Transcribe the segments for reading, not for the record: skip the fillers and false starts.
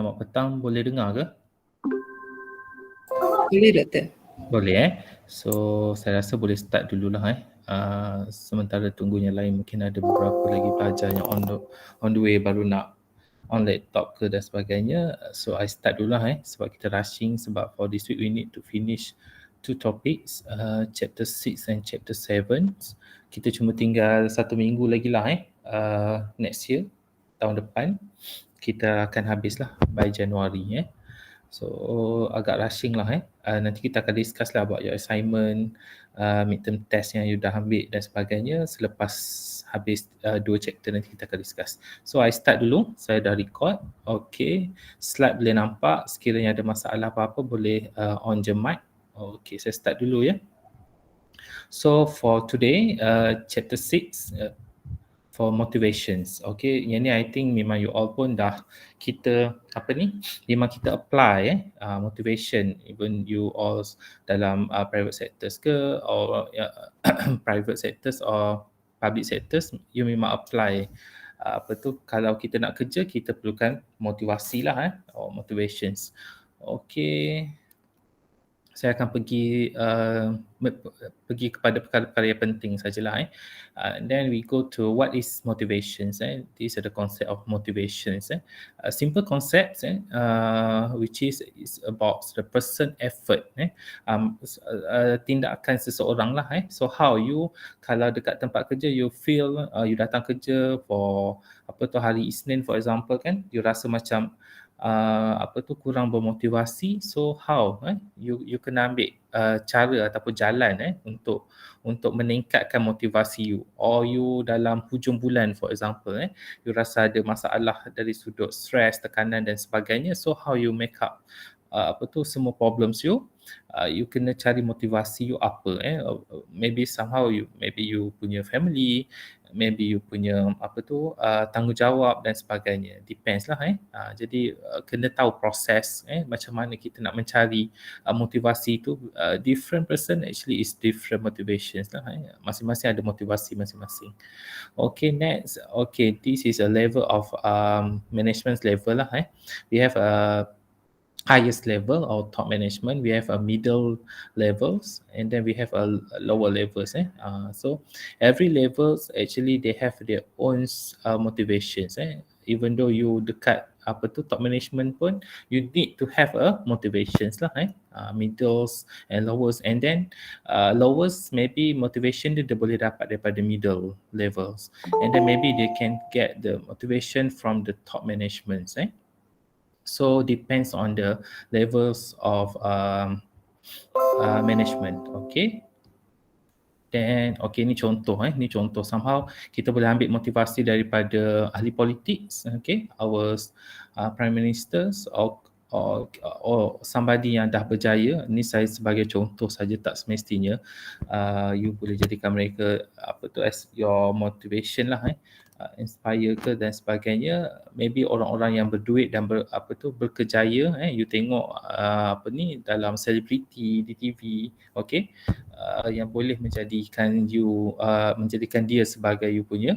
Selamat petang, boleh dengar ke? Boleh, Doktor. Boleh So saya rasa boleh start dululah sementara tunggu yang lain, mungkin ada beberapa lagi pelajar yang on the way baru nak on laptop ke dan sebagainya. So I start dululah sebab kita rushing, sebab for this week we need to finish two topics, chapter 6 and chapter 7. Kita cuma tinggal 1 minggu lagi lah next year, tahun depan kita akan habislah by Januari. So agak rushing lah nanti kita akan discuss lah about your assignment, midterm test yang you dah ambil dan sebagainya. Selepas habis 2 chapter nanti kita akan discuss. So I start dulu, saya dah record. Okay, slide boleh nampak. Sekiranya ada masalah apa-apa boleh on je mic. Okay, saya start dulu ya. So for today, chapter 6, for motivations. Okay, yang ni I think memang you all pun dah kita memang kita apply motivation, even you all dalam private sectors ke or private sectors or public sectors, you memang apply kalau kita nak kerja kita perlukan motivasi lah or motivations. Okay, saya akan pergi kepada perkara-perkara yang penting sajalah. Then we go to what is motivations. These are the concept of motivations. A simple concept which is about the person effort. Tindakan seseorang lah. So how you, kalau dekat tempat kerja you feel you datang kerja for hari Isnin for example kan, you rasa macam kurang bermotivasi. So how you kena ambil cara ataupun jalan untuk meningkatkan motivasi you. Or you dalam hujung bulan for example you rasa ada masalah dari sudut stres, tekanan dan sebagainya. So how you make up semua problems you, you kena cari motivasi you apa maybe somehow maybe you punya family, maybe you punya tanggungjawab dan sebagainya, depends lah jadi kena tahu proses macam mana kita nak mencari motivasi tu. Different person actually is different motivations lah masing-masing ada motivasi masing-masing. Okay, next. Okay, this is a level of management level lah we have a highest level or top management, we have a middle levels, and then we have a lower levels so every levels actually they have their own motivations even though you dekat top management pun you need to have a motivations lah middles and lowers, and then lowers maybe motivation dia boleh dapat daripada middle levels, and then maybe they can get the motivation from the top managements So depends on the levels of management. Okay. Then okay, ni contoh ni contoh. Somehow kita boleh ambil motivasi daripada ahli politik, okay, our prime ministers or somebody yang dah berjaya. Ni saya sebagai contoh saja, tak semestinya you boleh jadikan mereka as your motivation lah inspire ke dan sebagainya. Maybe orang-orang yang berduit dan berkejaya you tengok dalam selebriti di TV, okay, yang boleh menjadikan you menjadikan dia sebagai you punya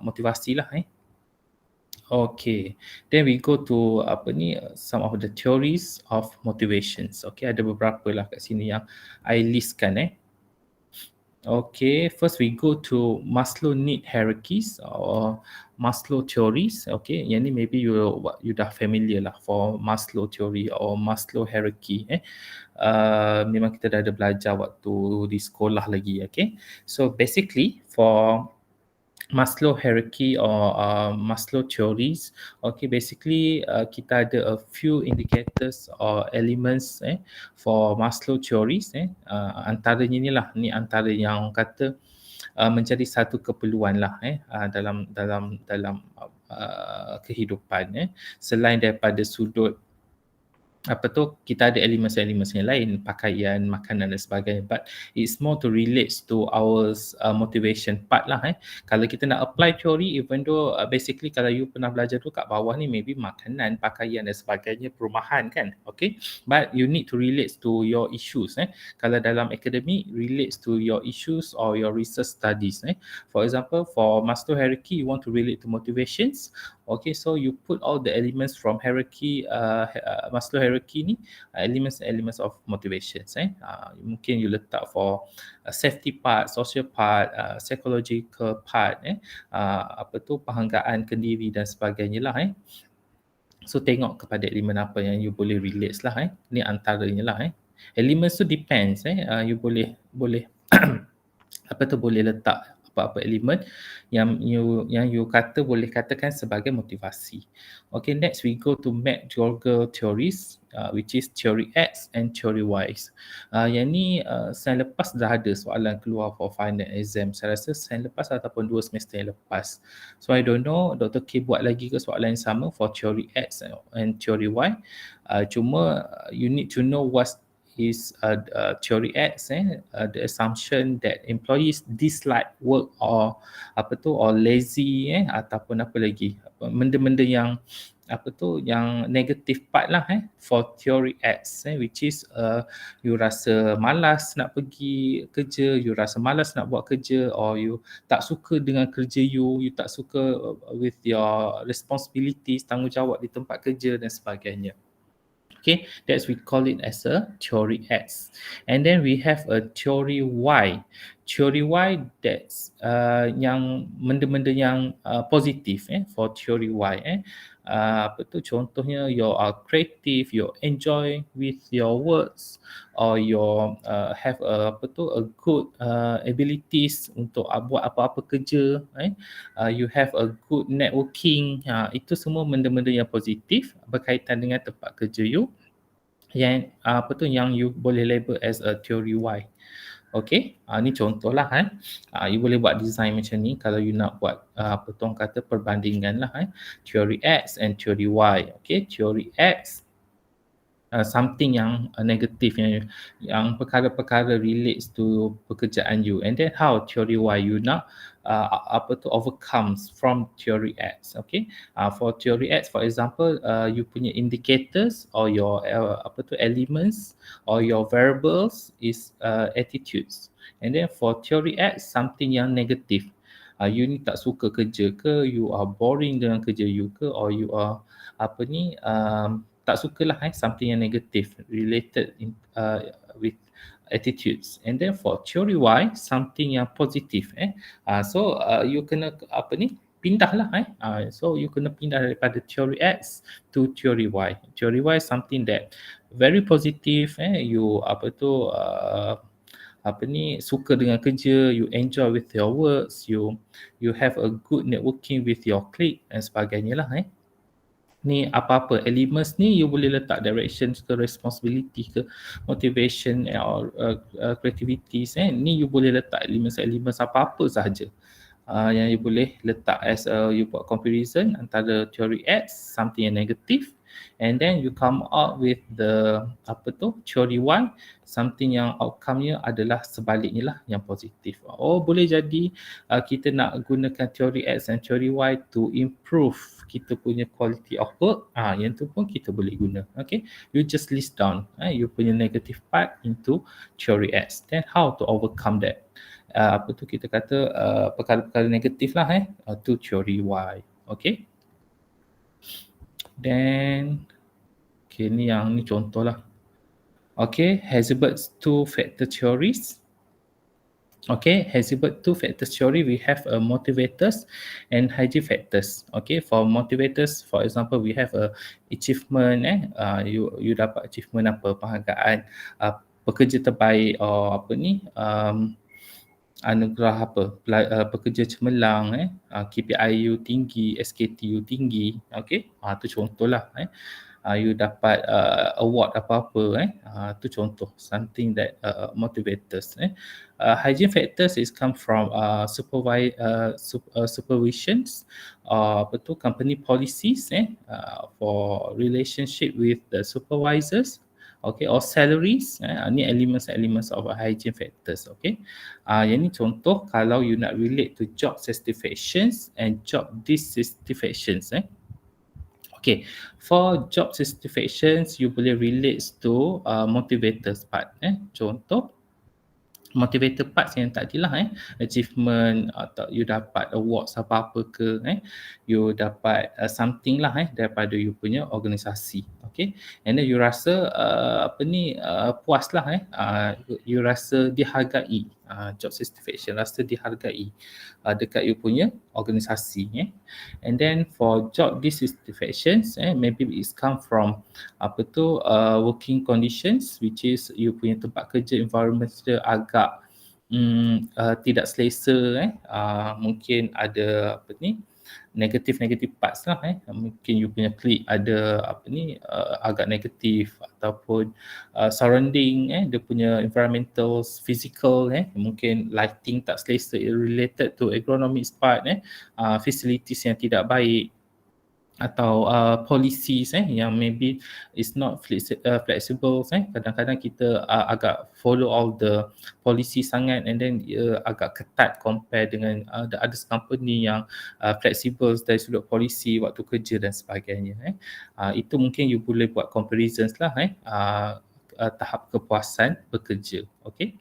motivasi lah Okay, then we go to some of the theories of motivations. Okay, ada beberapa lah kat sini yang I listkan Okay, first we go to Maslow need hierarchies or Maslow theories. Okay, yang ni maybe you dah familiar lah for Maslow theory or Maslow hierarchy memang kita dah ada belajar waktu di sekolah lagi. Okay, so basically for Maslow hierarchy or Maslow theories, okay, basically kita ada a few indicators or elements for Maslow theories antaranya ni antara yang kata menjadi satu keperluan lah dalam kehidupan selain daripada sudut kita ada elemen-elemen yang lain, pakaian, makanan dan sebagainya, but it's more to relates to our motivation part lah Kalau kita nak apply theory, even though basically kalau you pernah belajar tu kat bawah ni maybe makanan, pakaian dan sebagainya, perumahan kan, okay, but you need to relate to your issues Kalau dalam academic, relates to your issues or your research studies For example, for Maslow hierarchy, you want to relate to motivations, Okay, so you put all the elements from hierarchy, Maslow hierarchy ni, elements of motivations. Mungkin you letak for safety part, social part, psychological part, penghargaan ke diri dan sebagainya lah. So tengok kepada elemen apa yang you boleh relate lah. Ni antaranya lah. Elements tu depends. You boleh boleh letak apa-apa elemen yang you kata boleh katakan sebagai motivasi. Okay, next we go to McGregor theories, which is theory X and theory Y. Yang ni sen lepas dah ada soalan keluar for final exam. Saya rasa sen lepas ataupun 2 semester yang lepas. So I don't know Dr. K buat lagi ke soalan yang sama for theory X and theory Y. Cuma you need to know what is theory X, the assumption that employees dislike work or lazy, ataupun apa lagi, benda-benda yang yang negative part lah for theory X, which is you rasa malas nak pergi kerja, you rasa malas nak buat kerja, or you tak suka dengan kerja you tak suka with your responsibilities, tanggungjawab di tempat kerja dan sebagainya. Okay, that's we call it as a theory X. And then we have a theory Y. Theory Y, that's yang benda-benda yang positif for theory Y. Contohnya you are creative, you enjoy with your works, or you have a good abilities untuk buat apa-apa kerja. You have a good networking. Itu semua benda-benda yang positif berkaitan dengan tempat kerja you, yang yang you boleh label as a theory Y. Okay, ni contohlah you boleh buat design macam ni kalau you nak buat orang kata perbandingan lah theory X and theory Y. Okay, theory X something yang negatif, yang perkara-perkara relates to pekerjaan you, and then how theory Y you nak overcomes from theory X. Okay, for theory X, for example, you punya indicators or your elements or your variables is attitudes, and then for theory X something yang negatif, you ni tak suka kerja ke, you are boring dengan kerja you ke, or you are tak sukalah something yang negatif related with attitudes. And then for theory Y, something yang positif. So you kena pindahlah. So you kena pindah daripada theory X to theory Y. Theory Y something that very positive. You suka dengan kerja, you enjoy with your works, you have a good networking with your clique dan sebagainya lah. Ni apa-apa elements ni you boleh letak direction ke, responsibility ke, motivation or creativities. Ni you boleh letak elements apa-apa sahaja yang you boleh letak as you buat comparison antara theory X, something yang negatif, and then you come out with the theory Y, something yang outcome-nya adalah sebaliknya lah, yang positif. Boleh jadi kita nak gunakan theory X and theory Y to improve kita punya quality of work. Yang tu pun kita boleh guna. Okay, you just list down you punya negative part into theory X, then how to overcome that, kita kata perkara-perkara negatif lah to theory Y. Okay, then ni contoh lah. Okay, Hazelbert's two-factor theories. Okay, Hazelbert's two-factor theory, we have motivators and hygiene factors. Okay, for motivators, for example, we have achievement. You dapat achievement apa, penghargaan, pekerja terbaik, or anugerah pekerja cemerlang, KPI you tinggi, SKT you tinggi. Okay, tu contohlah. You dapat award apa-apa, tu contoh something that motivators. Hygiene factors is come from supervisions, company policies for relationship with the supervisors. Okay, or salaries. Ni elements of hygiene factors. Okay, yang ni contoh kalau you nak relate to job satisfactions and job dissatisfactions. Okay, for job satisfactions, you boleh relate to motivators part. Contoh, motivator parts yang tadilah achievement atau you dapat awards apa-apa ke you dapat something lah daripada you punya organisasi. Okay, and then you rasa puas lah you rasa dihargai, job satisfaction, rasa dihargai dekat you punya organisasi. And then for job dissatisfactions maybe it's come from working conditions, which is you punya tempat kerja environment dia agak tidak selesa mungkin ada negatif parts lah mungkin you punya clique ada agak negatif, ataupun surrounding dia punya environmental physical mungkin lighting tak selesa related to ergonomics part facilities yang tidak baik, atau policies yang maybe is not flexible kadang-kadang kita agak follow all the policy sangat, and then agak ketat compare dengan the other company yang flexible dari sudut policy waktu kerja dan sebagainya. Itu mungkin you boleh buat comparisons lah tahap kepuasan bekerja. Okay,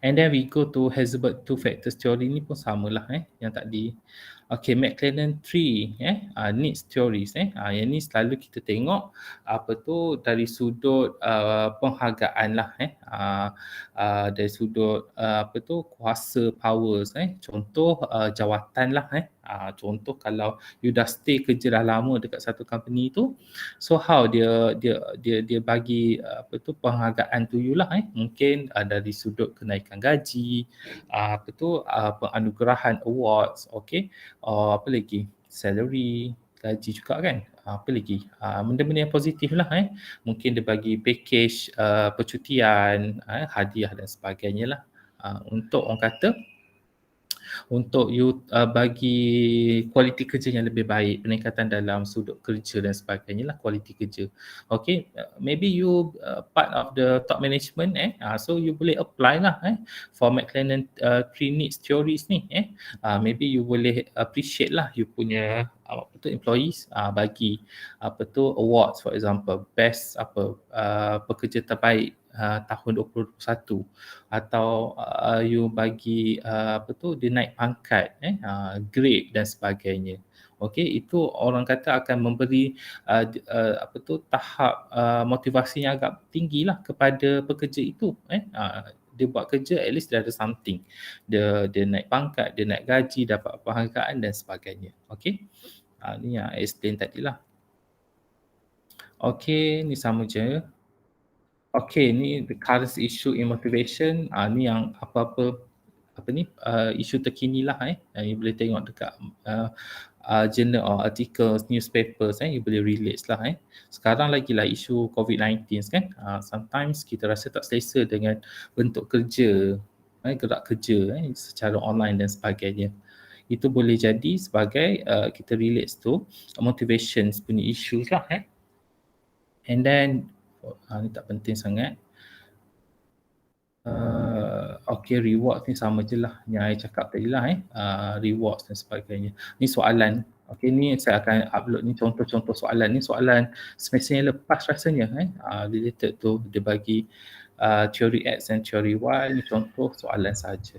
and then we go to Hazelberg two factors theory ni pun samalah yang tadi. Okay, McLennan 3 needs theories yang ni selalu kita tengok dari sudut penghargaan lah dari sudut kuasa powers contoh jawatan lah contoh kalau you dah stay kerja dah lama dekat satu company tu, so how dia bagi penghargaan to you lah mungkin dari sudut kenaikan gaji, penganugerahan awards, okay, apa lagi, salary, gaji juga kan, apa lagi, benda-benda yang positif lah mungkin dia bagi package percutian, hadiah dan sebagainya lah untuk orang kata untuk you bagi kualiti kerja yang lebih baik, peningkatan dalam sudut kerja dan sebagainya lah, kualiti kerja. Okay, maybe you part of the top management so you boleh apply lah for McLennan 3 needs theories ni maybe you boleh appreciate lah you punya employees bagi awards, for example best pekerja terbaik tahun 2021, atau you bagi dia naik pangkat grade dan sebagainya. Okey, itu orang kata akan memberi tahap motivasi yang agak tinggilah kepada pekerja itu dia buat kerja at least dia ada something, dia naik pangkat, dia naik gaji, dapat penghargaan dan sebagainya. Okey, ni yang I explain tadilah. Okey, ni sama je. Okay, ni the current issue in motivation. Ni yang isu terkini lah you boleh tengok dekat journal or articles, newspapers you boleh relate lah Sekarang lagi lah isu COVID-19 kan. Sometimes kita rasa tak selesa dengan bentuk kerja, gerak kerja secara online dan sebagainya. Itu boleh jadi sebagai kita relate to motivations punya issues lah And then ni tak penting sangat. Okay, rewards ni sama je lah yang saya cakap tadi lah rewards dan sebagainya. Ni soalan. Okay, ni saya akan upload ni contoh-contoh soalan. Ni soalan semester yang lepas rasanya related tu dia bagi theory X and theory Y. Ni contoh soalan saja.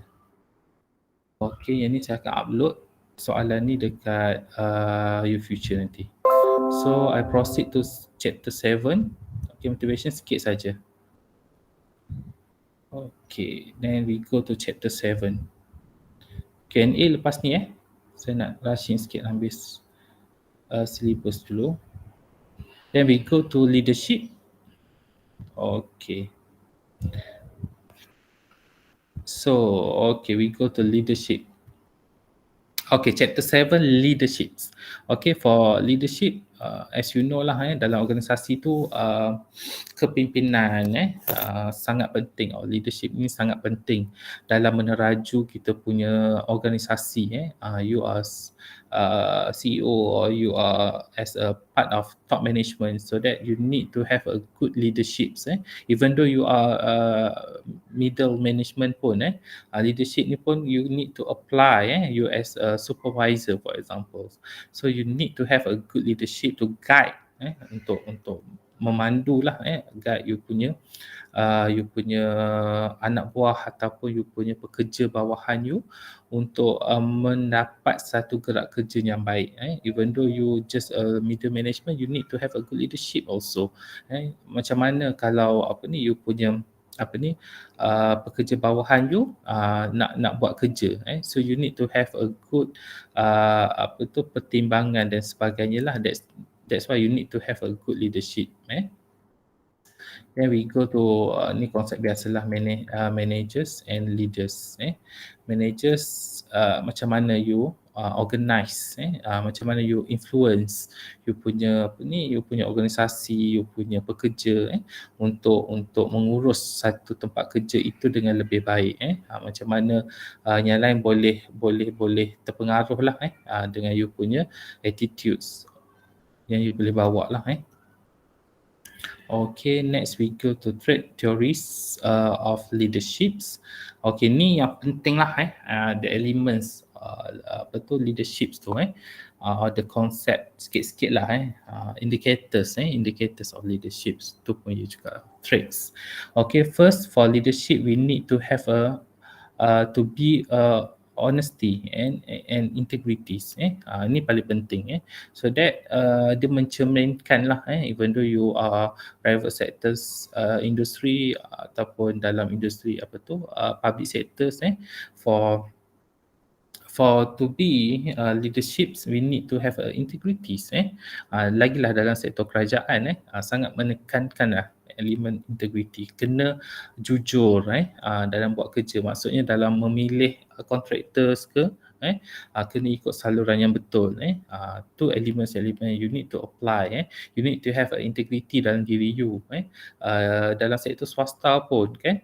Okay, yang ni saya akan upload soalan ni dekat YouFuture nanti. So I proceed to chapter 7. Okay, motivation sikit saja. Okay, then we go to chapter 7. Q&A lepas ni saya nak rushing sikit habis syllabus dulu. Then we go to leadership. Okay. So, okay, we go to leadership. Okay, chapter 7, leaderships. Okay, for leadership, as you know lah dalam organisasi tu kepimpinan sangat penting. Leadership ni sangat penting dalam meneraju kita punya organisasi. You as CEO or you are as a part of top management, so that you need to have a good leadership. Even though you are middle management pun leadership ni pun you need to apply you as a supervisor, for example. So you need to have a good leadership to guide untuk memandulah guide you punya anak buah ataupun you punya pekerja bawahan you untuk mendapat satu gerak kerja yang baik. Even though you just a middle management, you need to have a good leadership also. Macam mana kalau you punya pekerja bawahan you nak buat kerja, so you need to have a good pertimbangan dan sebagainya lah. That's why you need to have a good leadership. Then we go to ni konsep biasalah managers and leaders. Managers macam mana you organize, macam mana you influence you punya you punya organisasi, you punya pekerja untuk mengurus satu tempat kerja itu dengan lebih baik. Macam mana yang lain boleh terpengaruh lah dengan you punya attitudes yang you boleh bawa lah. Okay, next we go to trait theories of leaderships. Okay, ni yang penting lah the elements leaderships tu the concept sikit-sikit lah indicators of leaderships tu pun you juga traits. Okay, first for leadership we need to have to be honesty and integrities. Ini paling penting so that dia mencerminkan lah even though you are private sectors industry ataupun dalam industri public sectors for to be leaderships we need to have integrities lagilah dalam sektor kerajaan sangat menekankan lah elemen integrity, kena jujur dalam buat kerja, maksudnya dalam memilih contractors ke kena ikut saluran yang betul tu elemen you need to apply you need to have integrity dalam diri you dalam sektor swasta pun kan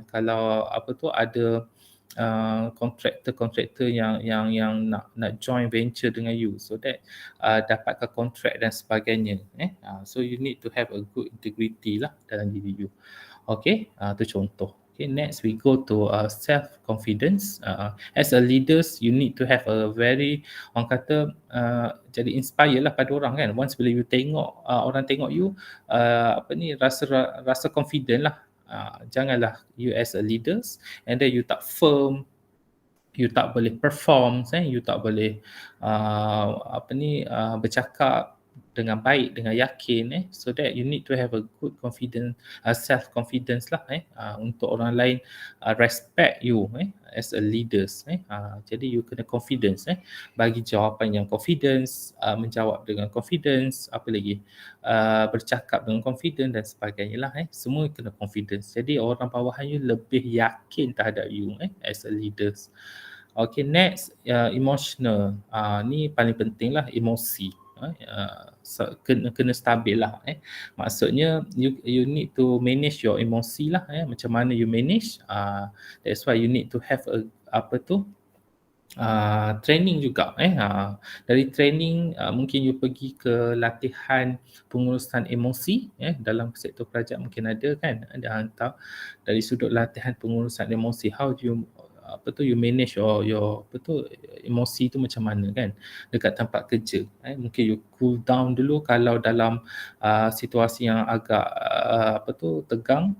kalau ada kontraktor yang nak join venture dengan you so that dapatkan kontrak dan sebagainya so you need to have a good integrity lah dalam diri you. Okay, tu contoh. Okay, next we go to self confidence. As a leaders you need to have a very orang kata jadi inspire lah pada orang kan. Once bila you tengok orang tengok you rasa confident lah. Janganlah you as a leaders and then you tak firm, you tak boleh perform, you tak boleh bercakap dengan baik, dengan yakin so that you need to have a good confidence, self confidence lah untuk orang lain respect you as a leaders jadi you kena confidence bagi jawapan yang confidence, menjawab dengan confidence, apa lagi bercakap dengan confidence dan sebagainya lah semua kena confidence, jadi orang bawahan you lebih yakin terhadap you as a leaders. Okay, next emotional, ni paling penting lah, emosi kena stabil lah maksudnya you need to manage your emosi lah macam mana you manage that's why you need to have training juga dari training mungkin you pergi ke latihan pengurusan emosi dalam sektor kerajaan mungkin ada kan, ada hantar dari sudut latihan pengurusan emosi, how do you manage your emosi tu macam mana kan dekat tempat kerja mungkin you cool down dulu kalau dalam situasi yang agak tegang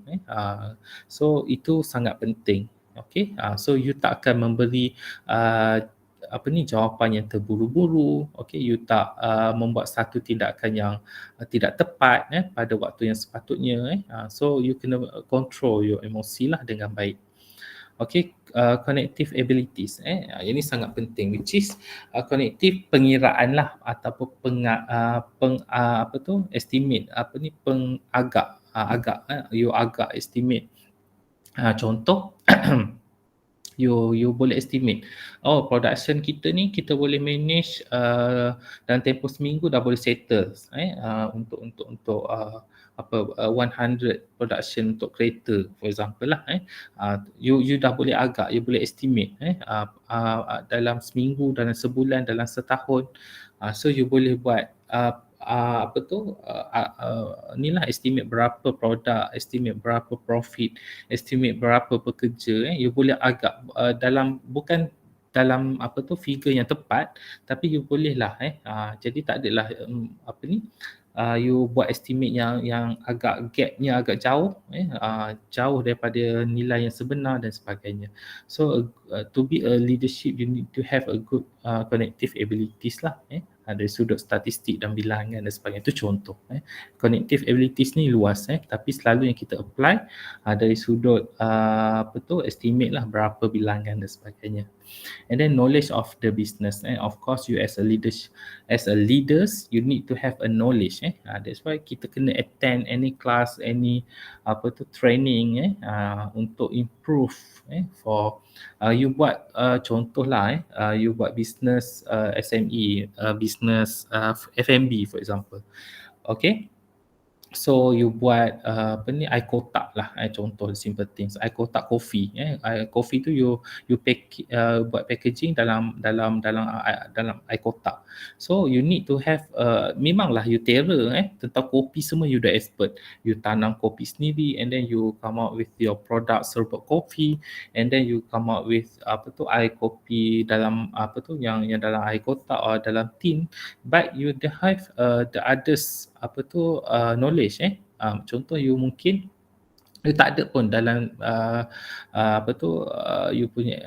so itu sangat penting. Okay, so you tak akan memberi jawapan yang terburu-buru, okay, you tak membuat satu tindakan yang tidak tepat pada waktu yang sepatutnya so you kena control your emosi lah dengan baik. Okay, cognitive abilities ini sangat penting, which is cognitive pengiraan lah ataupun estimate you agak estimate contoh you boleh estimate production kita ni kita boleh manage dalam tempoh seminggu dah boleh settle untuk 100 production untuk kereta for example lah you dah boleh you boleh estimate dalam seminggu, dalam sebulan, dalam setahun so you boleh buat inilah estimate berapa produk, estimate berapa profit, estimate berapa pekerja you boleh agak dalam bukan dalam figure yang tepat tapi you boleh lah jadi tak adalah you buat estimate yang agak gapnya agak jauh, jauh daripada nilai yang sebenar dan sebagainya. So to be a leadership, you need to have a good cognitive abilities lah, dari sudut statistik dan bilangan dan sebagainya. Itu contoh. Cognitive abilities ni luas, tapi selalu yang kita apply dari sudut estimate lah berapa bilangan dan sebagainya. And then knowledge of the business, of course you as a leaders you need to have a knowledge, that's why kita kena attend any class, any training, untuk improve, for you buat contoh lah, you buat business SME, business F&B for example. Okay, so you buat air kotak lah, contoh simple things, air kotak kopi, kopi tu you buat packaging dalam air kotak. So you need to have memanglah you terror, tentang kopi semua you dah expert, you tanam kopi sendiri, and then you come out with your product serbuk kopi, and then you come out with air kopi dalam yang dalam air kotak or dalam tin, but you have the others knowledge, contoh you mungkin you tak ada pun dalam you punya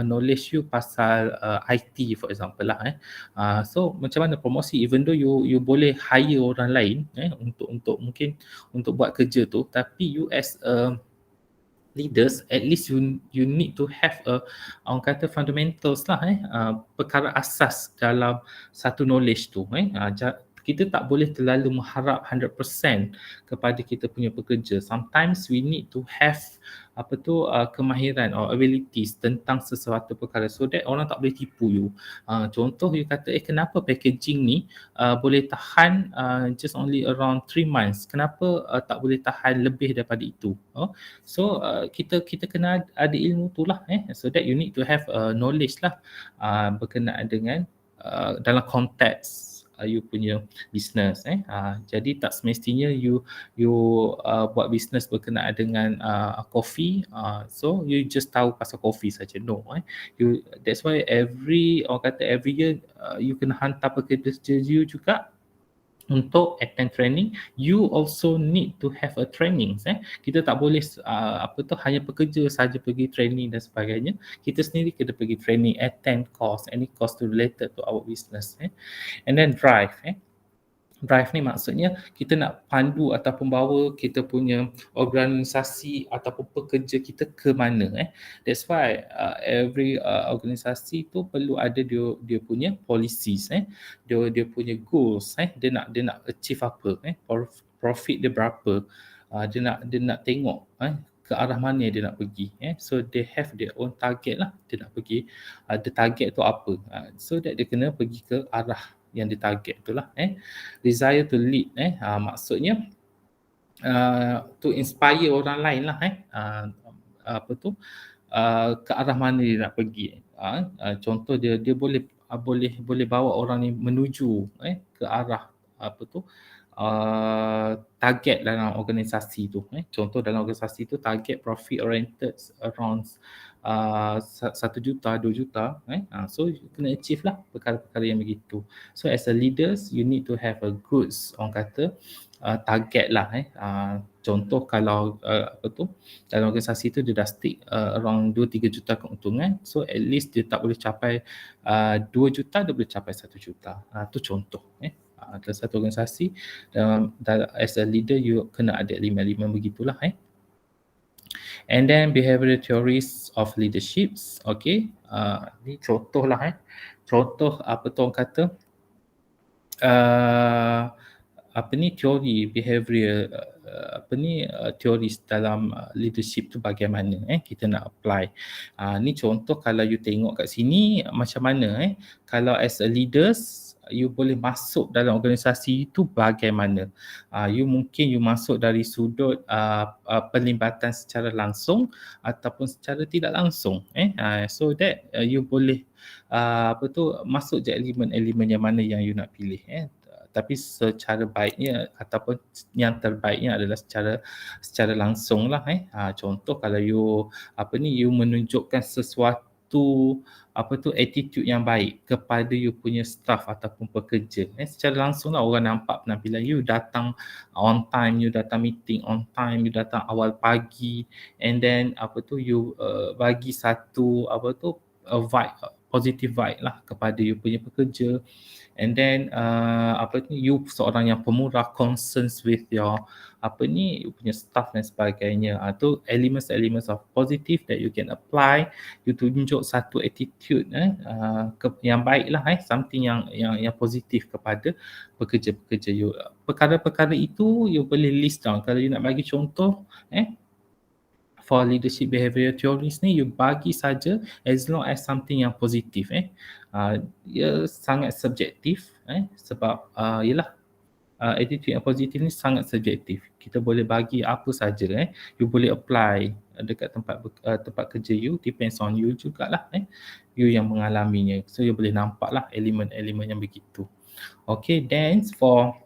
knowledge you pasal IT for example lah, so macam mana promosi, even though you boleh hire orang lain, untuk mungkin untuk buat kerja tu, tapi you as a leaders, at least you need to have orang kata fundamentals lah, perkara asas dalam satu knowledge tu, kita tak boleh terlalu mengharap 100% kepada kita punya pekerja. Sometimes we need to have kemahiran or abilities tentang sesuatu perkara, so that orang tak boleh tipu you. Contoh you kata kenapa packaging ni boleh tahan just only around 3 months, kenapa tak boleh tahan lebih daripada itu. So kita kena ada ilmu tu lah, so that you need to have knowledge lah berkenaan dengan dalam konteks you punya business, jadi tak semestinya you buat business berkenaan dengan coffee, so you just tahu pasal coffee saja, no, that's why every year you kena hantar pekerja you juga untuk attend training. You also need to have a training, kita tak boleh hanya pekerja saja pergi training dan sebagainya, kita sendiri kena pergi training, attend course, any course related to our business, and then drive, drive ni maksudnya kita nak pandu ataupun bawa kita punya organisasi ataupun pekerja kita ke mana, that's why every organisasi tu perlu ada dia punya policies, dia punya goals, dia nak achieve apa, profit dia berapa, dia nak tengok ke arah mana dia nak pergi, so they have their own target lah, dia nak pergi the target tu apa, so that dia kena pergi ke arah yang ditarget itulah, desire to lead, maksudnya to inspire orang lain lah, ke arah mana dia nak pergi, contoh dia boleh bawa orang ni menuju ke arah target dalam organisasi tu, contoh dalam organisasi tu target profit oriented around 1 juta, 2 juta, so you kena achieve lah perkara-perkara yang begitu. So as a leaders you need to have a good orang kata target lah, contoh kalau dalam organisasi tu dia dah stick around 2-3 juta keuntungan, so at least dia tak boleh capai 2 juta, dia boleh capai 1 juta, tu contoh, dalam satu organisasi, as a leader you kena ada 5 begitulah, And then behavioral theories of leaderships, okay, ni contoh lah, contoh orang kata teori behavioral teoris dalam leadership tu bagaimana, kita nak apply. Ni contoh kalau you tengok kat sini macam mana, kalau as a leaders you boleh masuk dalam organisasi itu bagaimana. You mungkin you masuk dari sudut pelibatan secara langsung ataupun secara tidak langsung, so that you boleh masuk je elemen-elemen yang mana yang you nak pilih, tapi secara baiknya ataupun yang terbaiknya adalah secara langsung lah, contoh kalau you you menunjukkan sesuatu satu attitude yang baik kepada you punya staff ataupun pekerja. Secara langsung lah orang nampak penampilan you datang on time, you datang meeting on time, you datang awal pagi, and then you bagi satu vibe, positive vibe lah kepada you punya pekerja. And then you seorang yang pemurah, concerns with your you punya staff dan sebagainya. Tu elements of positive that you can apply. You tunjuk satu attitude yang baik lah, something yang positif kepada pekerja-pekerja you. Perkara-perkara itu you boleh list down. Kalau you nak bagi contoh for leadership behavioral theories ni, you bagi saja as long as something yang positif. Ia sangat subjektif sebab ialah attitude yang positif ni sangat subjektif. Kita boleh bagi apa saja you boleh apply dekat tempat kerja you, depends on you jugalah you yang mengalaminya. So you boleh nampak lah elemen-elemen yang begitu. Okay, then for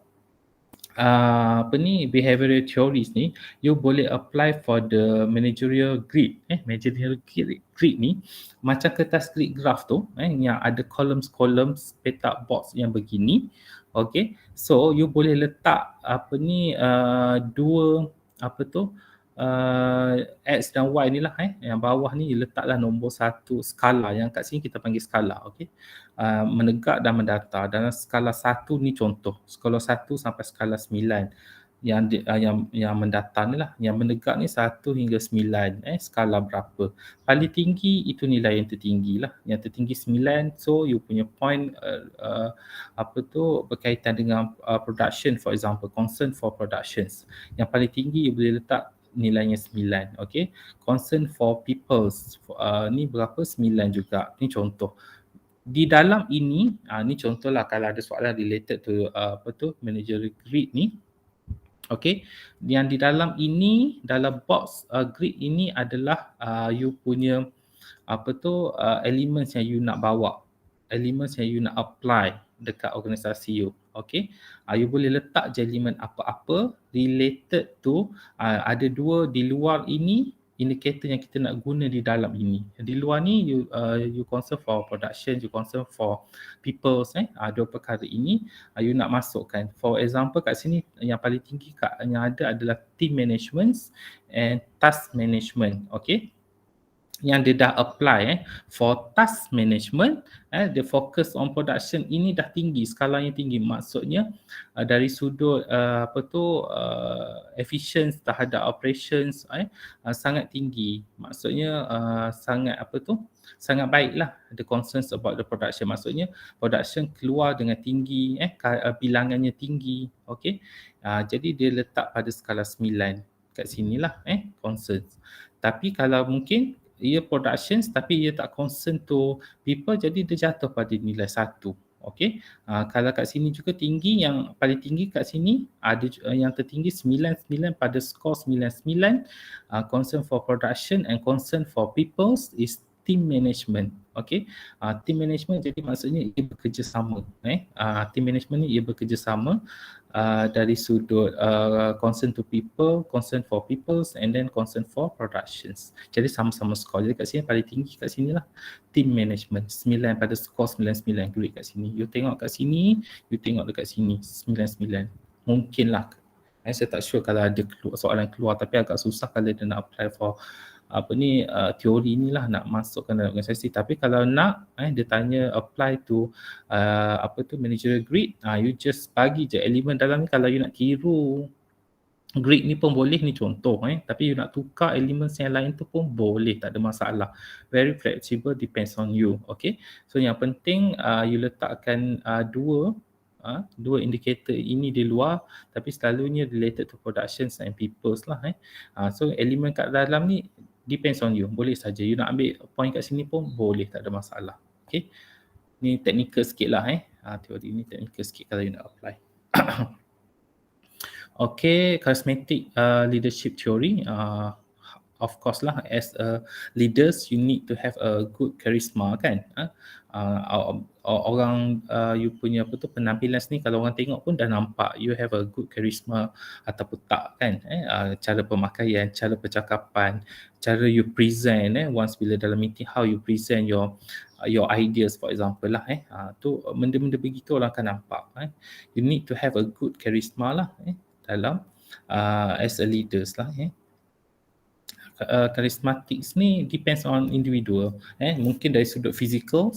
behavioral theories ni, you boleh apply for the managerial grid. Managerial grid ni macam kertas grid graph tu yang ada columns, petak box yang begini. Okay, so you boleh letak dua X dan Y ni lah yang bawah ni letaklah nombor satu skala, yang kat sini kita panggil skala. Okay, menegak dan mendatar. Dalam skala 1 ni contoh, skala 1 sampai skala 9. Yang mendatar ni lah, yang menegak ni 1 hingga 9 skala berapa. Paling tinggi itu nilai yang tertinggi lah. Yang tertinggi 9, so you punya point berkaitan dengan production, for example, concern for productions. Yang paling tinggi you boleh letak nilainya 9. Okay, concern for peoples ni berapa? 9 juga. Ni contoh. Di dalam ini, ni contohlah kalau ada soalan related to managerial grid ni. Okay, yang di dalam ini, dalam box grid ini adalah you punya elements yang you nak bawa, elements yang you nak apply dekat organisasi you. Okay, you boleh letak je elemen apa-apa related to ada dua di luar ini, indikator yang kita nak guna di dalam ini. Di luar ni you concern for production, you concern for people, dua perkara ini you nak masukkan. For example kat sini yang paling tinggi yang ada adalah team management and task management. Okay, yang dia dah apply for task management, the focus on production ini dah tinggi, skalanya tinggi. Maksudnya dari sudut efficient terhadap operations sangat tinggi. Maksudnya sangat baiklah the concerns about the production. Maksudnya production keluar dengan tinggi, bilangannya tinggi. Okay, jadi dia letak pada skala 9 kat sinilah concerns. Tapi kalau mungkin ia productions tapi ia tak concern to people, jadi dia jatuh pada nilai 1. Okay, kalau kat sini juga tinggi, yang paling tinggi kat sini ada yang tertinggi 99 pada skor 99. Concern for production and concern for people is team management. Okay, team management jadi maksudnya ia bekerjasama. Team management ni ia bekerjasama dari sudut concern to people, concern for peoples, and then concern for productions. Jadi sama-sama skor. Jadi kat sini paling tinggi kat sini lah team management, 9 pada skor 99 grade kat sini. You tengok kat sini, you tengok dekat sini 99. Mungkinlah. Saya tak sure kalau ada soalan keluar, tapi agak susah kalau dia nak apply for teori ni lah, nak masukkan dalam organisasi. Tapi kalau nak dia tanya apply to managerial grid, you just bagi je elemen dalam ni. Kalau you nak tiru grid ni pun boleh, ni contoh tapi you nak tukar elements yang lain tu pun boleh, tak ada masalah. Very flexible, depends on you. Okay, so yang penting you letakkan dua indikator ini di luar, tapi selalunya related to productions and peoples lah. So elemen kat dalam ni depends on you. Boleh saja you nak ambil point kat sini pun boleh, tak ada masalah. Okay, ni technical sikit lah teori ni technical sikit kalau you nak apply. Okay, charismatic leadership theory. of course lah, as a leaders you need to have a good charisma kan. Orang you punya apa tu penampilan ni kalau orang tengok pun dah nampak you have a good charisma ataupun tak kan. Cara pemakaian, cara percakapan, cara you present once bila dalam meeting, how you present your ideas for example lah tu benda-benda begitu orang akan nampak. You need to have a good charisma lah dalam as a leaders lah. Charismatics ni depends on individual. Mungkin dari sudut physical,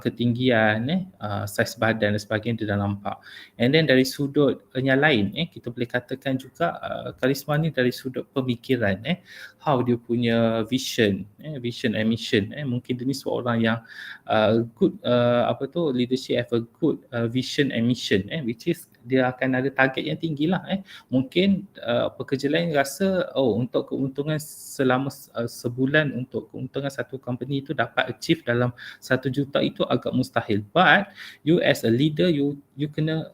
ketinggian, saiz badan dan sebagainya dia dah nampak. And then dari sudut yang lain, kita boleh katakan juga karisma ni dari sudut pemikiran, how dia punya vision, vision and mission. Mungkin dia ni seorang yang good leadership have a good vision and mission, which is dia akan ada target yang tinggi lah. Mungkin pekerja lain rasa untuk keuntungan selama sebulan, untuk keuntungan satu company itu dapat achieve dalam 1 juta itu agak mustahil, but you as a leader you kena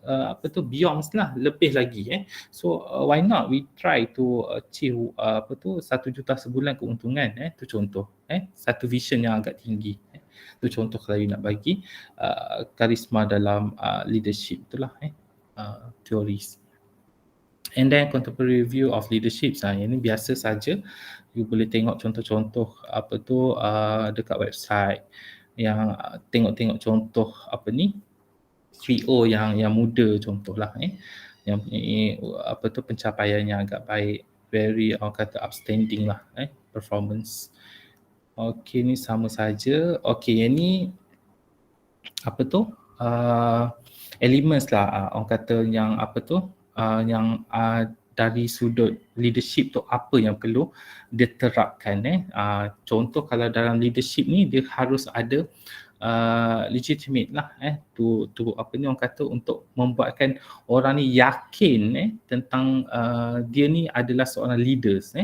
beyond lah, lebih lagi. So why not we try to achieve 1 juta sebulan keuntungan. Tu contoh satu vision yang agak tinggi. Tu contoh kalau you nak bagi karisma dalam leadership itulah teoris. And then contemporary review of leadership, yang ni biasa saja. You boleh tengok contoh-contoh dekat website yang tengok-tengok contoh CEO yang muda contohlah yang pencapaiannya agak baik, very orang kata outstanding lah performance. Okey, ni sama saja. Okey, yang ni elements lah orang kata yang yang dari sudut leadership tu apa yang perlu diterapkan. Contoh kalau dalam leadership ni dia harus ada legitimate lah tu orang kata untuk membuatkan orang ni yakin tentang dia ni adalah seorang leaders.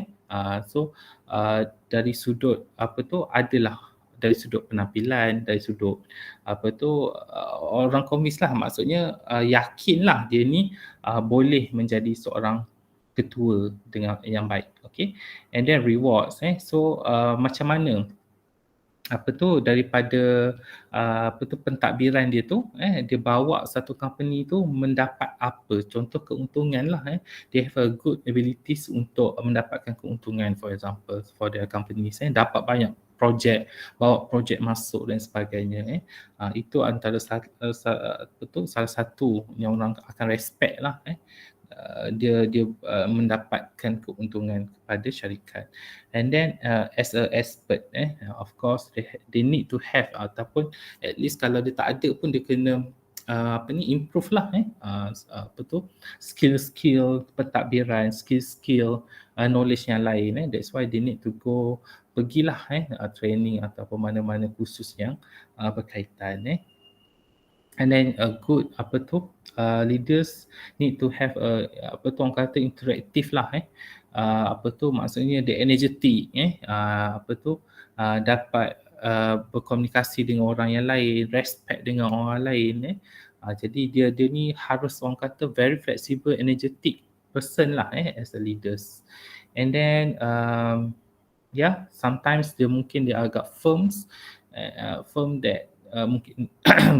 So dari sudut adalah dari sudut penampilan, dari sudut orang komis lah, maksudnya yakinlah dia ni boleh menjadi seorang ketua dengan yang baik. Okay, and then rewards. So macam mana daripada pentadbiran dia tu dia bawa satu company tu mendapat apa, contoh keuntungan lah. They have a good abilities untuk mendapatkan keuntungan, for example for their companies, dapat banyak projek, bawa projek masuk dan sebagainya. Itu antara salah satu yang orang akan respect lah. Dia mendapatkan keuntungan kepada syarikat. And then as a expert, of course they need to have ataupun at least kalau dia tak ada pun dia kena improve lah skill pentadbiran, skill knowledge yang lain. That's why they need to go pergilah training ataupun mana-mana kursus yang berkaitan. And then a good leaders need to have a orang kata interactive lah. Maksudnya dia energetic, dapat berkomunikasi dengan orang yang lain, respect dengan orang lain. Jadi dia ni harus orang kata very flexible, energetic person lah as a leaders. And then sometimes dia mungkin dia agak firm that mungkin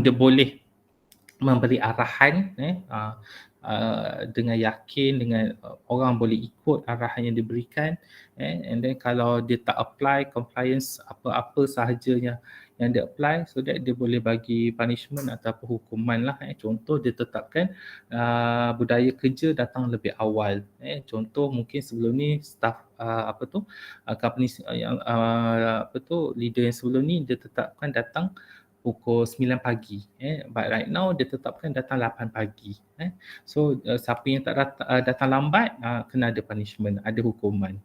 dia boleh memberi arahan dengan yakin, dengan orang boleh ikut arahan yang diberikan. And then kalau dia tak apply compliance apa-apa sahajanya yang dia apply, so that dia boleh bagi punishment ataupun hukuman lah. Contoh dia tetapkan budaya kerja datang lebih awal. Contoh mungkin sebelum ni staff company yang leader yang sebelum ni dia tetapkan datang pukul 9 pagi. But right now dia tetapkan datang 8 pagi. So siapa yang tak datang lambat kena ada punishment, ada hukuman.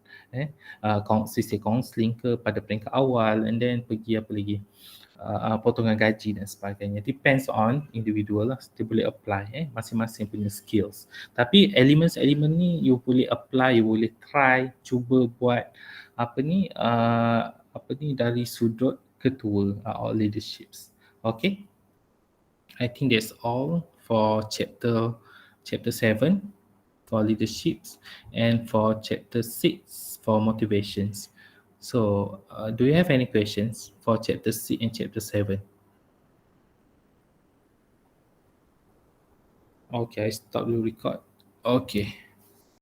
Sisi counselling ke pada peringkat awal, and then pergi apa lagi, potongan gaji dan sebagainya. Depends on individual lah, dia boleh apply masing-masing punya skills. Tapi elemen ni you boleh apply, you boleh try, cuba buat dari sudut ketua or leaderships. Okay, I think that's all for chapter 7. for leaderships, and for chapter 6 for motivations. So, do you have any questions for chapter 6 and chapter 7? Okay, I stop the record. Okay.